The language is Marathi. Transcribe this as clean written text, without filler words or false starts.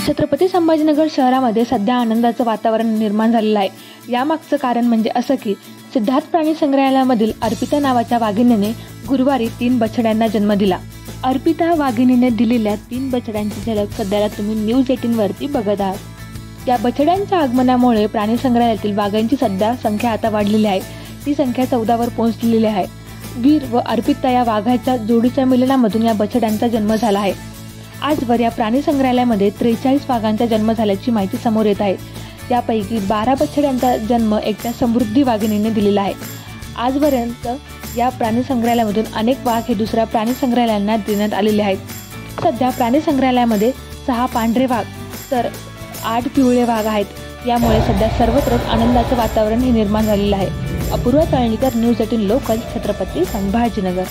छत्रपती संभाजीनगर शहरामध्ये सध्या आनंदाचं वातावरण निर्माण झालेलं आहे। यामागचं कारण म्हणजे असं की सिद्धार्थ प्राणी संग्रहालयामधील अर्पिता नावाच्या वाघिणीने गुरुवारी 3 बछड्यांना जन्म दिला। अर्पिता वाघिणीने दिलेल्या 3 बछड्यांची झलक सध्याला तुम्ही न्यूज 18 वरती बघत आहात। या बछड्यांच्या आगमनामुळे प्राणी संग्रहालयातील वाघांची सध्या संख्या आता वाढलेली आहे। ती संख्या 14 वर पोहोचलेली आहे। वीर व अर्पिता या वाघाच्या जोडीच्या मिलनामधून या बछड्यांचा जन्म झाला आहे। आजवर या प्राणी संग्रहालयामध्ये 43 वाघांचा जन्म झाल्याची माहिती समोर येत आहे। त्यापैकी 12 बछड्यांचा जन्म एकट्या समृद्धी वाघिणीने दिलेला आहे। आजपर्यंत या प्राणी संग्रहालयामधून अनेक वाघ हे दुसऱ्या प्राणी संग्रहालयांना देण्यात आलेले आहेत। सध्या प्राणी संग्रहालयामध्ये 6 पांढरे वाघ तर 8 पिवळे वाघ आहेत। यामुळे सध्या सर्वत्रच आनंदाचं वातावरण हे निर्माण झालेलं आहे। Apurva Talnikar, news 18 local, Chhatrapati Sambhajinagar.